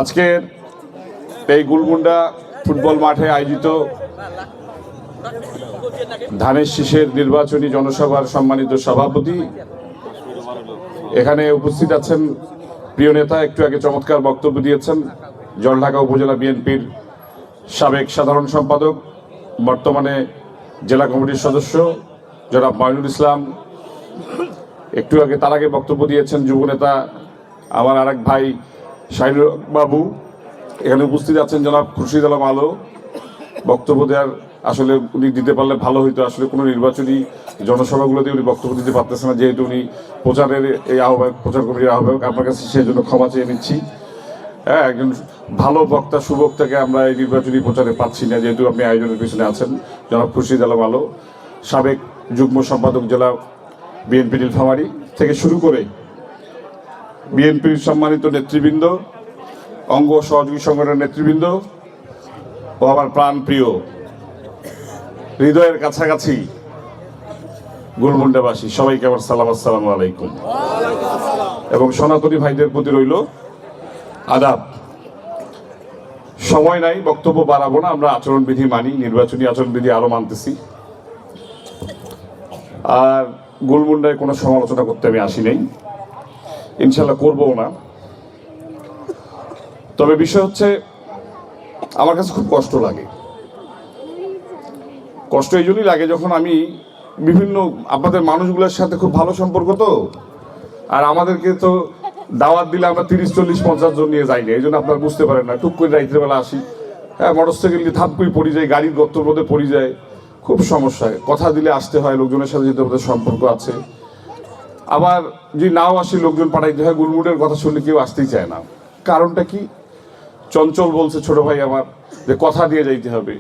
আজকের এই গুলগুন্ডা ফুটবল মাঠে আয়োজিত ধানের শীষের নির্বাচনী জনসভার সম্মানিত সভাপতি, এখানে উপস্থিত আছেন প্রিয় নেতা, একটু আগে চমৎকার বক্তব্য দিয়েছেন জলঢাকা উপজেলা বিএনপির সাবেক সাধারণ সম্পাদক, বর্তমানে জেলা কমিটির সদস্য জনাব মাইনুল ইসলাম। একটু আগে তার আগে বক্তব্য দিয়েছেন যুবনেতা আমার আরেক ভাই শাহিনুর বাবু। এখানে উপস্থিত আছেন জনাব খুরশিদ আলম আলো। বক্তব্য দেওয়ার আসলে উনি দিতে পারলে ভালো হইতো। আসলে কোনো নির্বাচনী জনসভাগুলোতে উনি বক্তব্য দিতে পারতেছেন না, যেহেতু উনি প্রচারের এই আহ্বায়ক, প্রচার কমিটির আহ্বায়ক। আপনার কাছে সেই জন্য ক্ষমা চেয়ে নিচ্ছি। হ্যাঁ, একজন ভালো বক্তা, সুবক্তাকে আমরা এই নির্বাচনী প্রচারে পাচ্ছি না, যেহেতু আপনি আয়োজনের পিছনে আছেন। জনাব খুরশিদ আলম আলো, সাবেক যুগ্ম সম্পাদক জেলা বিএনপি নীলফামারী থেকে শুরু করে বিএনপির সম্মানিত নেতৃবৃন্দ, অঙ্গ সহযোগী সংগঠনের নেতৃবৃন্দ ও আমার প্রাণ প্রিয় হৃদয়ের কাছাকাছি গুলগুন্ডাবাসী, সবাইকে আমার সালাম, আসসালামু আলাইকুম। এবং সনাতনী ভাইদের প্রতি রইল আদাব। সময় নাই, বক্তব্য বাড়াবো না। আমরা আচরণবিধি মানি, নির্বাচনী আচরণবিধি আরো মানতেছি। আর গুলগুন্ডায় কোনো সমালোচনা করতে আমি আসি নাই, ইনশাল্লাহ করবও না। তবে বিষয় হচ্ছে, আমার কাছে খুব কষ্ট লাগে। কষ্ট এই জন্যই লাগে যখন আমি বিভিন্ন আপনাদের মানুষগুলোর সাথে খুব ভালো সম্পর্ক তো, আর আমাদেরকে তো দাওয়াত দিলে আমরা 30, 40, 50 জন নিয়ে যাই না। এই জন্য আপনারা বুঝতে পারেন না। টুক করে রাত্রে বেলা আসি, হ্যাঁ, মোটরসাইকেল নিয়ে থাপ করে পড়ে যায়, গাড়ির গর্তের মধ্যে পড়ে যায়, খুব সমস্যা। কথা দিলে আসতে হয়, লোকজনের সাথে যেতে আমাদের সম্পর্ক আছে। আবার যদি নাও আসি, লোকজন পাঠাইতে হয়। গুলগুন্ডার কথা শুনলে কেউ আসতেই চায় না। কারণটা কি? চঞ্চল বলছে ছোট ভাই আমার যে কথা দিয়ে যাইতে হবে,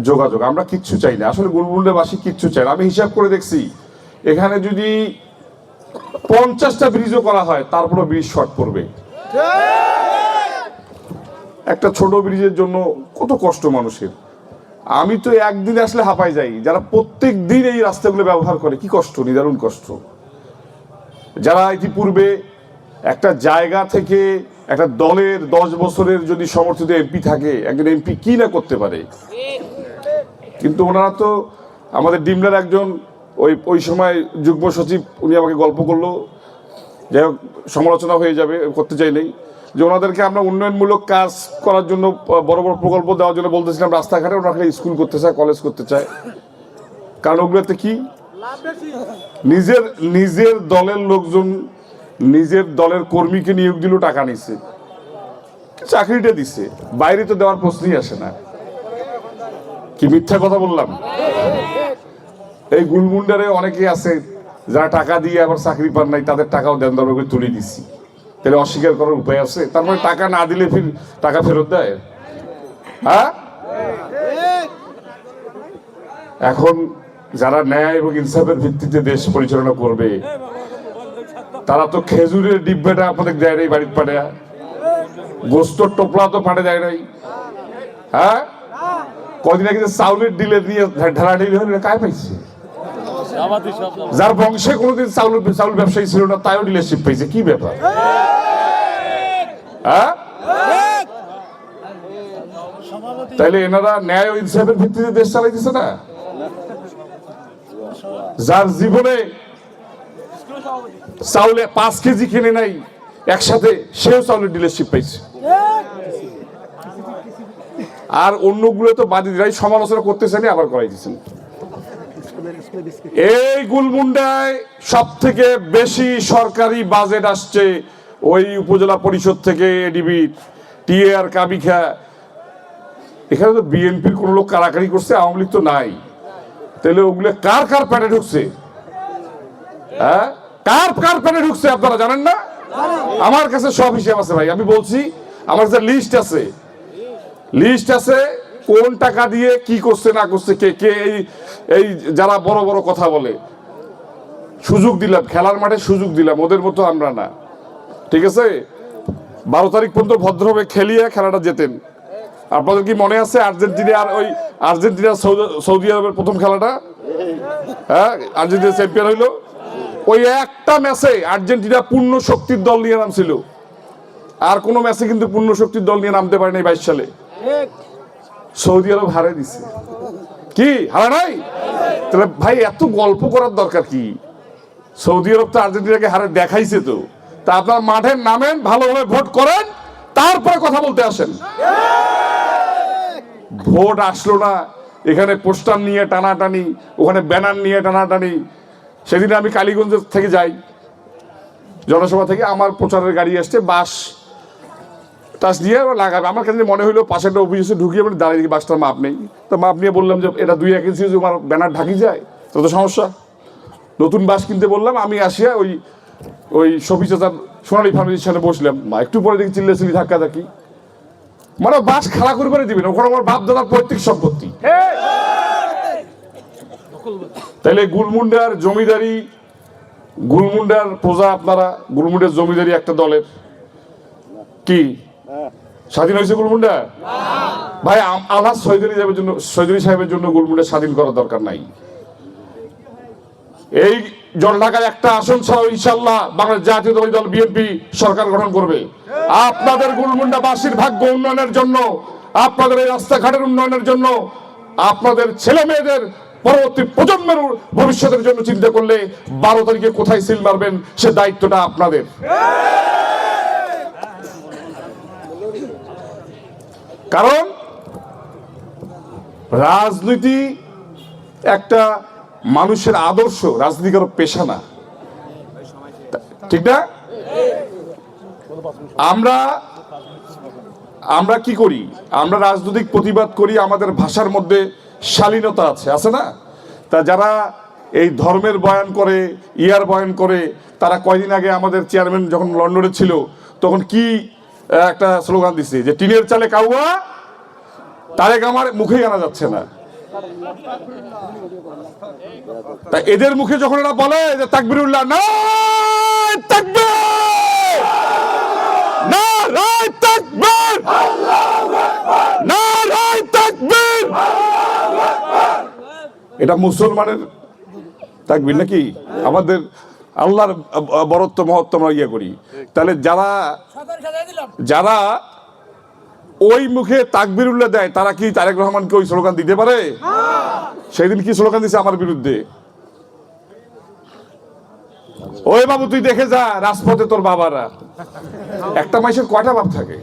যোগাযোগ। আমরা কিচ্ছু চাই না, আসলে গুলগুন্ডাবাসী কিচ্ছু চাই না। আমি হিসাব করে দেখছি, এখানে যদি 50টা ব্রিজও করা হয়, তারপরও ব্রিজ শর্ট পড়বে। একটা ছোট ব্রিজের জন্য কত কষ্ট মানুষের। আমি তো একদিন আসলে হাঁপাই যাই। যারা প্রত্যেক দিন এই রাস্তাগুলো ব্যবহার করে, কি কষ্ট, নিদারুণ কষ্ট। যারা ইতিপূর্বে একটা জায়গা থেকে একটা দলের 10 বছরের যদি সমর্থিত এমপি থাকে, একজন এমপি কি না করতে পারে। কিন্তু ওনারা তো, আমাদের ডিমলার একজন ওই সময় যুগ্ম সচিব, উনি আমাকে গল্প করলো, যাই হোক সমালোচনা হয়ে যাবে, করতে চাই নেই, যে ওনাদেরকে আমরা উন্নয়নমূলক কাজ করার জন্য, বড় বড় প্রকল্প দেওয়ার জন্য বলতেছিলাম রাস্তাঘাটে, ওনারা স্কুল করতে চায়, কলেজ করতে চায়। কারণ ওগুলোতে কি, নিজের দলের লোকজন, নিজের দলের কর্মীকে নিয়োগ দিলেও টাকা নিচ্ছে, চাকরিটা দিচ্ছে, বাইরে তো দেওয়ার প্রশ্নই আসে না। কি মিথ্যা কথা বললাম? এই গুলগুন্ডারে অনেকে আছে যারা টাকা দিয়ে আবার চাকরি পান নাই, তাদের টাকাও দেন দরবার করে তুলে দিচ্ছি। তাহলে অস্বীকার করার উপায় আছে? তারপরে টাকা না দিলে ফির টাকা ফেরত দেয়? হ্যাঁ, এখন যারা ন্যায় এবং ইনসাফের ভিত্তিতে দেশ পরিচালনা করবে, তারা তো খেজুরের ডিব্বাটা আপনাদের দেয় নাই, বাড়ির পাড়ে গোস্তর টোপলা তো পাড়ে দেয় নাই। হ্যাঁ, কদিন আগে চাউলের ডিলে নিয়ে ঢালাঢালি হলে কায় পাইছে? যার বংশে কোনোদিন চাউল ব্যবসায়ী ছিল না, তাইও ডিলারশিপ পাইছে। কি ব্যাপার? হ্যাঁ, তাইলে এনারা ন্যায় ও ইনসাফের ভিত্তিতে দেশ চালাইতেছে না? যার জীবনে চাউলে 5 কেজি কিনে নাই একসাথে, সেও চাউলের ডিলারশিপ পাইছে। আর অন্যগুলো তো বাদীরাই সমালোচনা করতেছেন, আবার করাই দিচ্ছেন। এই গুলগুন্ডায় সব থেকে বেশি সরকারি বাজেট আসছে ওই উপজেলা পরিষদ থেকে, এডিবি, টিএআর, কাবিখা। এখানে তো বিএনপির কোন লোক কারাকারি করছে, আওয়ামী লীগ তো নাই। তাহলে ওগুলো কার কার প্যানে ঢুকছে? হ্যাঁ, কার প্যানে ঢুকছে আপনারা জানেন না? আমার কাছে সব হিসাব আছে ভাই। আমি বলছি, আমার যে লিস্ট আছে কোন টাকা দিয়ে কি করছে না করছে, কে এই যারা বড় বড় কথা বলে, সুযোগ দিলাম, খেলার মাঠে সুযোগ দিলাম, ওদের মতো আমরা না। ঠিক আছে, 12 তারিখ পর্যন্ত ভদ্রভাবে খেলিয়ে খেলাটা জেতেন। আপনাদের কি মনে আছে আর্জেন্টিনা সৌদি আরবের প্রথম খেলাটা? হ্যাঁ, আর্জেন্টিনা চ্যাম্পিয়ন হইলো। ওই একটা ম্যাচে আর্জেন্টিনা পূর্ণ শক্তির দল নিয়ে নামছিল, আর কোনো ম্যাচে কিন্তু পূর্ণ শক্তির দল নিয়ে নামতে পারে নাই 22 সালে। সৌদি আরব হারে দিছে, কি হারা নাই? তাহলে ভাই এত গল্প করার দরকার কি? সৌদি আরব তো আর্জেন্টিনাকে হারে দেখাইছে তো। তা আপনার মাঠে নামেন, ভালোভাবে ভোট করেন, তারপরে কথা বলতে আসেন। ভোট আসলো না, এখানে পোস্টার নিয়ে টানাটানি, ওখানে ব্যানার নিয়ে টানাটানি। সেদিন আমি কালীগঞ্জ থেকে যাই, জনসভা থেকে আমার প্রচারের গাড়ি আসছে, বাস টাস নিয়ে লাগাবে। আমার কাছে মনে হইলো পাশের অফিসে ঢুকিয়ে বলে দাঁড়িয়ে বাসটার মাপ নেই, তো মাপ নিয়ে বললাম যে এটা 2-1 ইঞ্চি আমার ব্যানার ঢাকি যায়, তো তো সমস্যা। নতুন বাস কিনতে বললাম, আমি আসিয়া ওই শফি চাচার সোনালী ফার্মেসির সামনে বসলাম, একটু পরে দেখি চিল্লাচিল্লি ধাক্কা ধাক্কি, মানে বাস খাড়া করে দিবেন, ওখানে আমার বাপ দাদার পৈতৃক সম্পত্তি। তাইলে গুলমুন্ডার জমিদারি, গুলমুন্ডার প্রজা আপনারা, গুলমুন্ডার জমিদারি একটা দলের কি স্বাধীন হয়েছে গুলমুন্ডা? ভাই আলহাজ সৈয়দুল সাহেবের জন্য গুলমুন্ডা স্বাধীন করার দরকার নাই। এই জলঢাকায় একটা আসন ছাড়াও ইনশাআল্লাহ বাংলাদেশ জাতীয়তাবাদী দল বিএনপি সরকার গঠন করবে। আপনাদের গুলমুন্ডাবাসীর ভাগ্য উন্নয়নের জন্য, আপনাদের এই রাস্তাঘাটের উন্নয়নের জন্য, আপনাদের ছেলে মেয়েদের পরবর্তী প্রজন্মের ভবিষ্যতের জন্য চিন্তা করলে 12 তারিখে কোথায় সিল মারবেন সে দায়িত্বটা আপনাদের। কারণ রাজনীতি একটা মানুষের আদর্শ, রাজনীতি কারো পেশা না, ঠিক না? আমরা কি করি? আমরা রাজনৈতিক প্রতিবাদ করি, আমাদের ভাষার মধ্যে শালীনতা আছে না? তা যারা এই ধর্মের বয়ান করে, ইয়ার বয়ান করে, তারা কয়দিন আগে আমাদের চেয়ারম্যান যখন লন্ডনে ছিল তখন কি একটা স্লোগান দিচ্ছে যে টিনের চালে কাউয়া, তারেক আমার মুখেই আনা যাচ্ছে না। তা এদের মুখে যখন এরা বলে যে তাকবীরুল্লাহ, নারায়ে তাকবীর, নারায়ে তাকবীর, নারায়ে তাকবীর, এটা মুসলমানের তাকবীর নাকি? আমাদের আল্লাহর বরত্ব মহত্ব আমরা ইয়ে করি। তাহলে যারা ওই মুখে তাকবীরুল্লাহ দেয় তারা কি তারেক রহমানকে ওই স্লোগান দিতে পারে? সেদিন কি স্লোগান দিছে আমার বিরুদ্ধে? ওই বাবু তুই দেখে যা রাজপথে তোর বাবারা। একটা মাইসের কয়টা বাপ থাকে?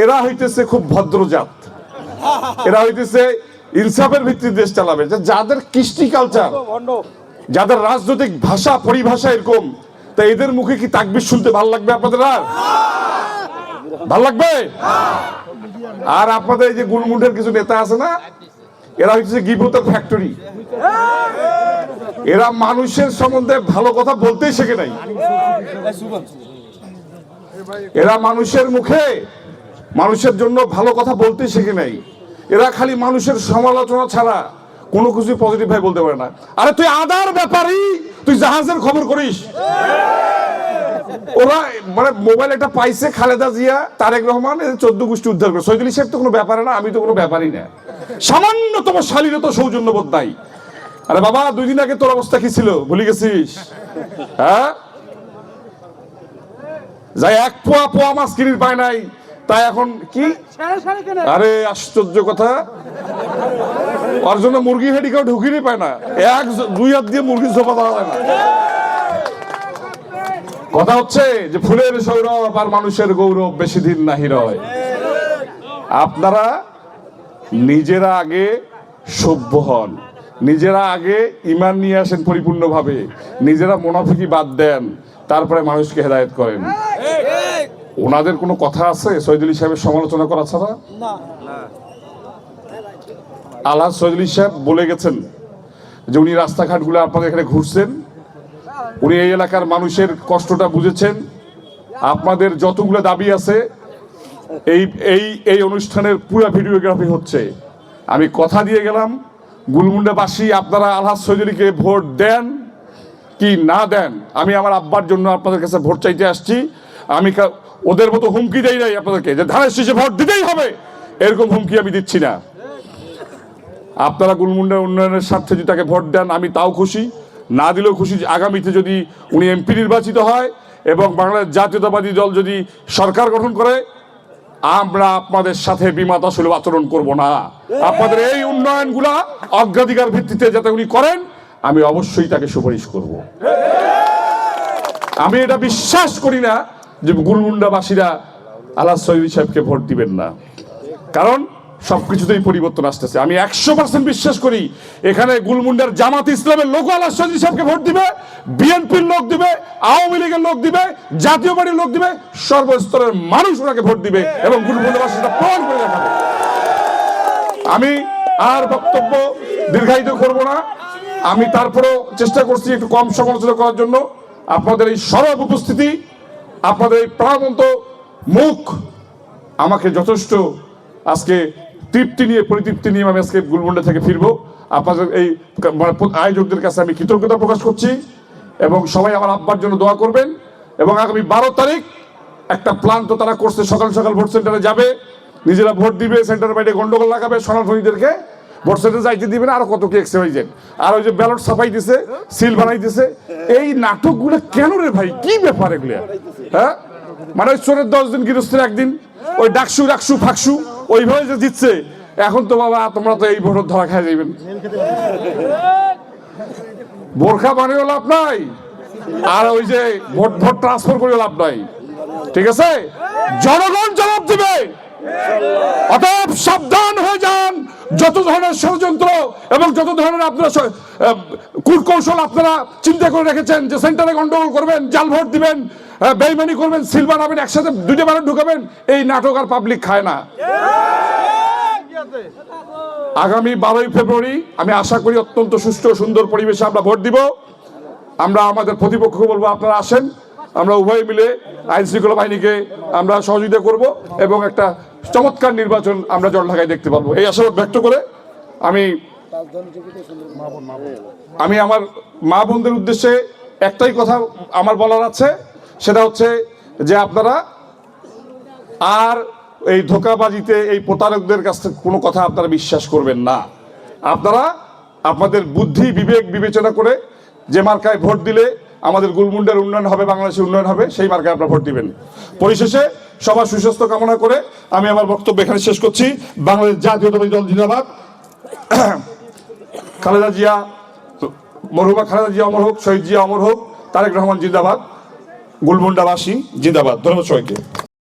এরা হইতেছে খুব ভদ্রজাত, এরা হইতেছে ইনসাফের ভিত্তিতে দেশ চালাবে। যাদের কৃষ্টি কালচার, যাদের রাজনৈতিক ভাষা পরিভাষা এরকম, তা এদের মুখে কি তাকবীর শুনতে ভালো লাগবে আপনাদের? আর ভালো লাগবে? আর আপনাদের এই যে গুলমুন্ডের কিছু নেতা আছে না, এরা হচ্ছে গিবতের ফ্যাক্টরি। এরা মানুষের সম্বন্ধে ভালো কথা বলতেই শেখে নাই। এরা মানুষের মুখে মানুষের জন্য ভালো কথা বলতে শেখে নাই। এরা খালি মানুষের সমালোচনা ছাড়া কোনো কিছু পজিটিভ ভাই বলতে পারে না। আরে তুই আদার ব্যাপারই, তুই জাহাজের খবর করিস। ওরা মানে মোবাইল একটা পাইছে, খালেদা জিয়া, তারেক রহমান, 14 গোষ্ঠী উদ্ধার করে। সৈয়দুল সাহেব তো কোনো ব্যাপারে না, আমি তো কোনো ব্যাপারই না। সামান্যতম শালীনতা সৌজন্যবোধ নাই। আরে বাবা 2 দিন আগে তোর অবস্থা কি ছিল ভুলে গেছিস? হ্যাঁ, যাই 1 পোয়া মাছ কিনির পায় নাই, তাই এখন কি? আরে আশ্চর্য কথা, ওর জন্য মুরগি হেডি কেউ ঢুকিয়ে পায় না। 1-2 হাত দিয়ে মুরগির ঝোপা দেওয়া যায় না। কথা হচ্ছে যে ফুলের সৌরভ আর মানুষের গৌরব বেশি দিন নাহি রয়। আপনারা নিজেরা আগে সভ্য হন, নিজেরা আগে ঈমান নিয়ে আসেন পরিপূর্ণভাবে, নিজেরা মুনাফিকি বাদ দেন, তারপরে মানুষকে হেদায়েত করেন। ওনাদের কোনো কথা আছে সৈয়দুল সাহেবের সমালোচনা করা ছাড়া? আলহাজ সৈয়দুল সাহেব বলে গেছেন যে উনি রাস্তাঘাটগুলো আপনাদের এখানে ঘুরছেন, উনি এই এলাকার মানুষের কষ্টটা বুঝেছেন। আপনাদের যতগুলো দাবি আছে এই অনুষ্ঠানের পুরো ভিডিওগ্রাফি হচ্ছে। আমি কথা দিয়ে গেলাম, গুলমুন্ডাবাসী আপনারা আলহাজ সৈয়দুলকে ভোট দেন কি না দেন, আমি আমার আব্বার জন্য আপনাদের কাছে ভোট চাইতে আসছি। আমি ওদের মতো হুমকি দেই নাই আপনাদেরকে যে ধানের শীষে ভোট দিতেই হবে, এরকম হুমকি আমি দিচ্ছি না। আপনারা গুলমুন্ডার উন্নয়নের স্বার্থে যদি তাকে ভোট দেন আমি তাও খুশি, না দিলেও খুশি আগামীতে যদি উনি এমপি নির্বাচিত হয় এবং বাংলাদেশ জাতীয়তাবাদী দল যদি সরকার গঠন করে, আমরা আপনাদের সাথে বিমাতা সুলভ আচরণ করব না। আপনাদের এই উন্নয়নগুলা অগ্রাধিকার ভিত্তিতে যাতে উনি করেন, আমি অবশ্যই তাকে সুপারিশ করব। আমি এটা বিশ্বাস করি না যে গুলমুন্ডাবাসীরা আলাস সৈয়দ সাহেবকে ভোট দিবেন না, কারণ সবকিছুতেই পরিবর্তন আসতেছে। আমি 100% বিশ্বাস করি এখানে গুলমুন্ডার জামাত ইসলামের লোক আলাস সৈয়দ সাহেবকে ভোট দিবে, বিএনপির লোক দিবে, আওয়ামী লীগের লোক দিবে, জাতীয় পার্টির লোক দিবে, সর্বস্তরের মানুষ ওনাকে ভোট দিবে এবং গুলমুন্ডাবাসীরা প্রমাণ করে দেখাবে। আমি আর বক্তব্য দীর্ঘায়িত করব না। আমি তারপরেও চেষ্টা করছি একটু কম সমালোচনা করার জন্য। আপনাদের এই সরব উপস্থিতি, আপনাদের এই প্রাণবন্ত মুখ আমাকে যথেষ্ট আজকে তৃপ্তি নিয়ে, পরিতৃপ্তি নিয়ে আমি আজকে গুলমুন্ডা থেকে ফিরবো। আপনাদের এই আয়োজকদের কাছে আমি কৃতজ্ঞতা প্রকাশ করছি এবং সবাই আমার আব্বার জন্য দোয়া করবেন। এবং আগামী 12 তারিখ একটা প্ল্যান তো তারা করছে, সকাল সকাল ভোট সেন্টারে যাবে, নিজেরা ভোট দিবে, সেন্টারের বাইরে গন্ডগোল লাগাবে, সনাতনীদেরকে ভোট সেন্টারে যাইতে দিবে না, আরো কত কি এক্সারসাইজ, আর ওই যে ব্যালট ছাপাই দিছে, সিল বানাই দিছে। এই নাটকগুলো কেন রে ভাই, কি ব্যাপার এগুলো? হ্যাঁ, মানে ওই চোরের 10 দিন গৃহস্থের একদিন, ওই ডাকসু রাকসু ফাকসু ওইভাবে যে দিচ্ছে। এখন তো বাবা তোমরা তো এই ভোট ধরা খাই যাইবেন, বোরখা বানিয়েও লাভ নাই, আর ওই যে ভোট ট্রান্সফার করেও লাভ নাই। ঠিক আছে, জনগণ জবাব দিবে। অতএব সাবধান হয়ে যান। যত ধরনের ষড়যন্ত্র এবং যত ধরনের আপনারা কূটকৌশল আপনারা চিন্তা করে রেখেছেন যে সেন্টারে গন্ডগোল করবেন, জাল ভোট দিবেন, বেইমানি করবেন, সিল বানাবেন, একসাথে দুইটা ব্যালট ঢুকাবেন, এই নাটক আর পাবলিক খায় না। আগামী 12ই ফেব্রুয়ারি আমি আশা করি অত্যন্ত সুষ্ঠু সুন্দর পরিবেশে আমরা ভোট দিব। আমরা আমাদের প্রতিপক্ষকে বলবো আপনারা আসেন, আমরা উভয় মিলে আইন শৃঙ্খলা বাহিনীকে আমরা সহযোগিতা করব এবং একটা চমৎকার নির্বাচন আমরা জলঢাকায় দেখতে পাবো, এই আশাবাদ ব্যক্ত করে আমি আমার মা বোনদের উদ্দেশ্যে একটাই কথা আমার বলার আছে, সেটা হচ্ছে যে আপনারা আর এই ধোঁকাবাজিতে, এই প্রতারকদের কাছ থেকে কোনো কথা আপনারা বিশ্বাস করবেন না। আপনারা আপনাদের বুদ্ধি বিবেক বিবেচনা করে যে মার্কায় ভোট দিলে আমাদের গুলমুন্ডার উন্নয়ন হবে, বাংলাদেশের উন্নয়ন হবে, সেই মার্কায় আপনারা ভোট দিবেন। পরিশেষে সবার সুস্বাস্থ্য কামনা করে আমি আমার বক্তব্য এখানে শেষ করছি। বাংলাদেশ জাতীয়তাবাদী দল জিন্দাবাদ। খালেদা জিয়া, মরহুমা খালেদা জিয়া অমর হোক, শহীদ জিয়া অমর হোক, তারেক রহমান জিন্দাবাদ, গুলমুন্ডাবাসী জিন্দাবাদ। ধন্যবাদ সবাইকে।